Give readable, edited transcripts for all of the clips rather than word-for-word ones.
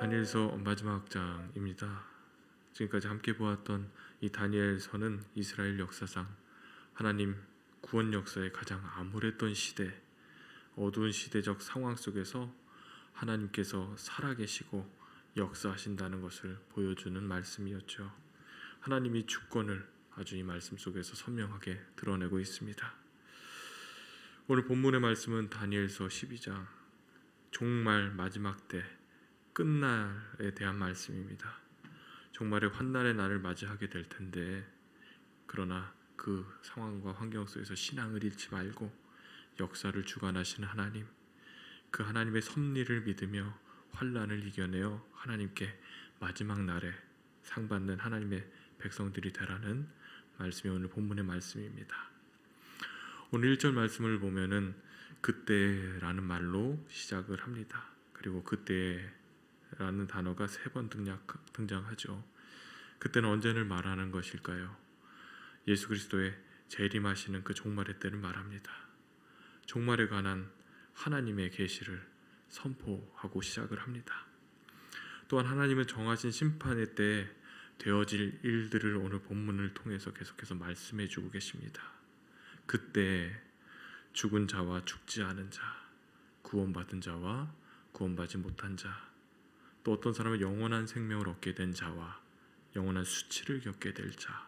다니엘서 마지막 장입니다. 지금까지 함께 보았던 이 다니엘서는 이스라엘 역사상 하나님 구원 역사의 가장 암울했던 시대, 어두운 시대적 상황 속에서 하나님께서 살아계시고 역사하신다는 것을 보여주는 말씀이었죠. 하나님이 주권을 아주 이 말씀 속에서 선명하게 드러내고 있습니다. 오늘 본문의 말씀은 다니엘서 12장 종말 마지막 때 끝날에 대한 말씀입니다. 종말의 환난의 날을 맞이하게 될 텐데, 그러나 그 상황과 환경 속에서 신앙을 잃지 말고 역사를 주관하시는 하나님, 그 하나님의 섭리를 믿으며 환난을 이겨내어 하나님께 마지막 날에 상 받는 하나님의 백성들이 되라는 말씀이 오늘 본문의 말씀입니다. 오늘 1절 말씀을 보면은 그때라는 말로 시작을 합니다. 그리고 그때라는 단어가 3번 등장하죠. 그때는 언제를 말하는 것일까요? 예수 그리스도의 재림하시는 그 종말의 때를 말합니다. 종말에 관한 하나님의 계시를 선포하고 시작을 합니다. 또한 하나님은 정하신 심판의 때에 되어질 일들을 오늘 본문을 통해서 계속해서 말씀해 주고 계십니다. 그때 죽은 자와 죽지 않은 자, 구원받은 자와 구원받지 못한 자, 또 어떤 사람은 영원한 생명을 얻게 된 자와 영원한 수치를 겪게 될 자,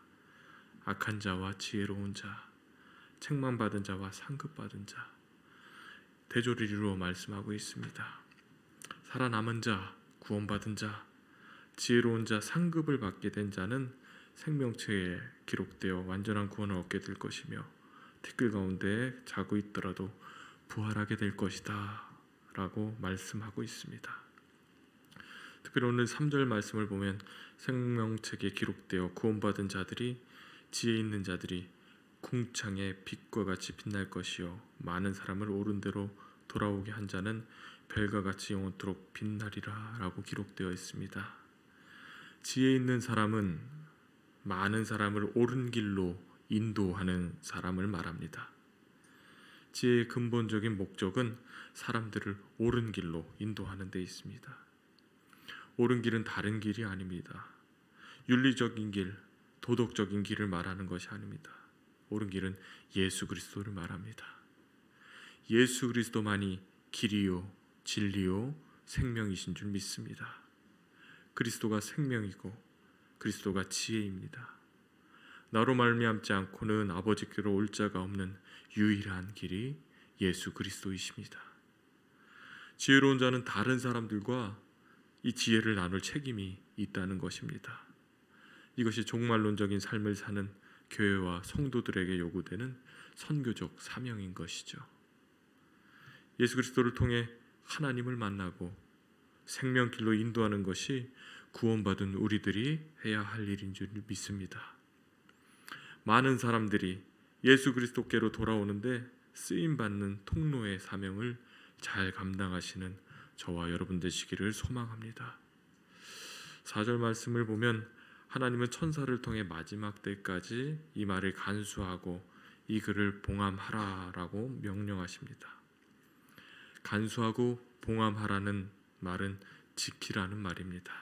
악한 자와 지혜로운 자, 책망받은 자와 상급받은 자, 대조를 이루어 말씀하고 있습니다. 살아남은 자, 구원받은 자, 지혜로운 자, 상급을 받게 된 자는 생명冊에 기록되어 완전한 구원을 얻게 될 것이며 티끌 가운데 자고 있더라도 부활하게 될 것이다 라고 말씀하고 있습니다. 특별히 오늘 3절 말씀을 보면 생명책에 기록되어 구원받은 자들이, 지혜 있는 자들이 궁창의 빛과 같이 빛날 것이요 많은 사람을 옳은 대로 돌아오게 한 자는 별과 같이 영원토록 빛나리라 라고 기록되어 있습니다. 지혜 있는 사람은 많은 사람을 옳은 길로 인도하는 사람을 말합니다. 지혜의 근본적인 목적은 사람들을 옳은 길로 인도하는 데 있습니다. 옳은 길은 다른 길이 아닙니다. 윤리적인 길, 도덕적인 길을 말하는 것이 아닙니다. 옳은 길은 예수 그리스도를 말합니다. 예수 그리스도만이 길이요 진리요 생명이신 줄 믿습니다. 그리스도가 생명이고 그리스도가 지혜입니다. 나로 말미암지 않고는 아버지께로 올 자가 없는 유일한 길이 예수 그리스도이십니다. 지혜로운 자는 다른 사람들과 이 지혜를 나눌 책임이 있다는 것입니다. 이것이 종말론적인 삶을 사는 교회와 성도들에게 요구되는 선교적 사명인 것이죠. 예수 그리스도를 통해 하나님을 만나고 생명길로 인도하는 것이 구원받은 우리들이 해야 할 일인 줄 믿습니다. 많은 사람들이 예수 그리스도께로 돌아오는데 쓰임받는 통로의 사명을 잘 감당하시는 저와 여러분 되시기를 소망합니다. 4절 말씀을 보면 하나님은 천사를 통해 마지막 때까지 이 말을 간수하고 이 글을 봉함하라라고 명령하십니다. 간수하고 봉함하라는 말은 지키라는 말입니다.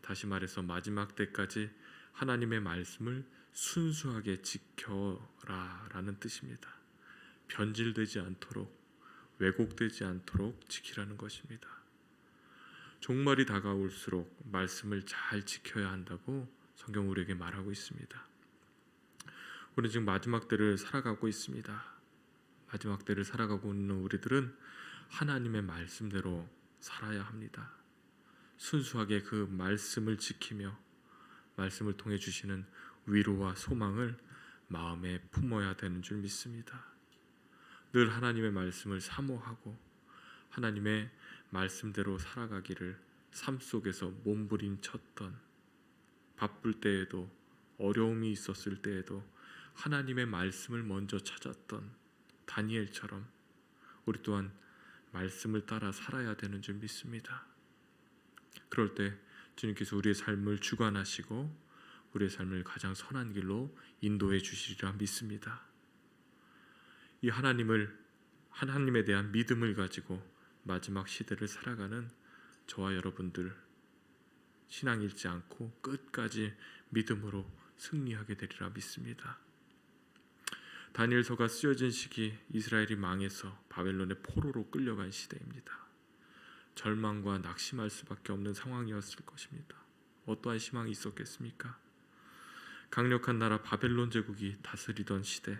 다시 말해서 마지막 때까지 하나님의 말씀을 순수하게 지켜라라는 뜻입니다. 변질되지 않도록, 왜곡되지 않도록 지키라는 것입니다. 종말이 다가올수록 말씀을 잘 지켜야 한다고 성경 우리에게 말하고 있습니다. 우리는 지금 마지막 때를 살아가고 있습니다. 마지막 때를 살아가고 있는 우리들은 하나님의 말씀대로 살아야 합니다. 순수하게 그 말씀을 지키며 말씀을 통해 주시는 위로와 소망을 마음에 품어야 되는 줄 믿습니다. 늘 하나님의 말씀을 사모하고 하나님의 말씀대로 살아가기를 삶 속에서 몸부림쳤던, 바쁠 때에도 어려움이 있었을 때에도 하나님의 말씀을 먼저 찾았던 다니엘처럼 우리 또한 말씀을 따라 살아야 되는 줄 믿습니다. 그럴 때 주님께서 우리의 삶을 주관하시고 우리의 삶을 가장 선한 길로 인도해 주시리라 믿습니다. 이 하나님에 대한 믿음을 가지고 마지막 시대를 살아가는 저와 여러분들 신앙 잃지 않고 끝까지 믿음으로 승리하게 되리라 믿습니다. 다니엘서가 쓰여진 시기 이스라엘이 망해서 바벨론의 포로로 끌려간 시대입니다. 절망과 낙심할 수밖에 없는 상황이었을 것입니다. 어떠한 희망이 있었겠습니까? 강력한 나라 바벨론 제국이 다스리던 시대,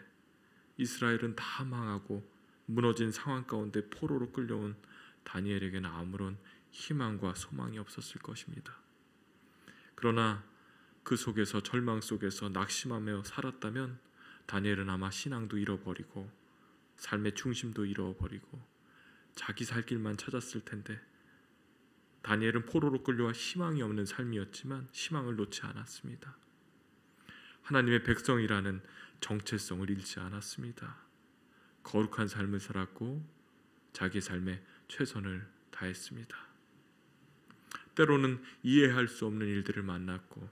이스라엘은 다 망하고 무너진 상황 가운데 포로로 끌려온 다니엘에게는 아무런 희망과 소망이 없었을 것입니다. 그러나 그 속에서 절망 속에서 낙심하며 살았다면 다니엘은 아마 신앙도 잃어버리고 삶의 중심도 잃어버리고 자기 살 길만 찾았을 텐데, 다니엘은 포로로 끌려와 희망이 없는 삶이었지만 희망을 놓지 않았습니다. 하나님의 백성이라는 정체성을 잃지 않았습니다. 거룩한 삶을 살았고 자기 삶에 최선을 다했습니다. 때로는 이해할 수 없는 일들을 만났고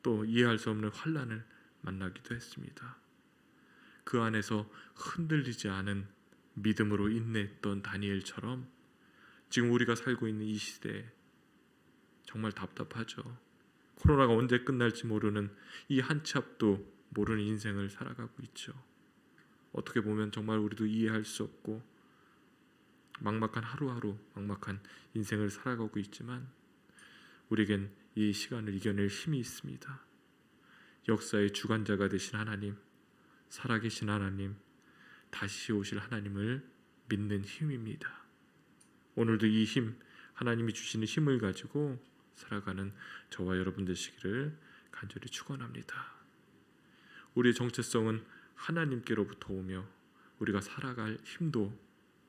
또 이해할 수 없는 환난을 만나기도 했습니다. 그 안에서 흔들리지 않은 믿음으로 인내했던 다니엘처럼 지금 우리가 살고 있는 이 시대에 정말 답답하죠. 코로나가 언제 끝날지 모르는 이 한 치 앞도 모르는 인생을 살아가고 있죠. 어떻게 보면 정말 우리도 이해할 수 없고 막막한 하루하루 막막한 인생을 살아가고 있지만 우리에겐 이 시간을 이겨낼 힘이 있습니다. 역사의 주관자가 되신 하나님, 살아계신 하나님, 다시 오실 하나님을 믿는 힘입니다. 오늘도 이 힘, 하나님이 주시는 힘을 가지고 살아가는 저와 여러분 되시기를 간절히 축원합니다. 우리의 정체성은 하나님께로부터 오며 우리가 살아갈 힘도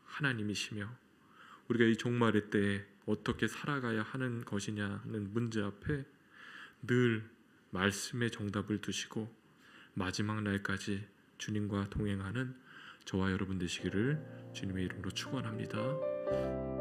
하나님이시며 우리가 이 종말의 때에 어떻게 살아가야 하는 것이냐는 문제 앞에 늘 말씀의 정답을 두시고 마지막 날까지 주님과 동행하는 저와 여러분 되시기를 주님의 이름으로 축원합니다.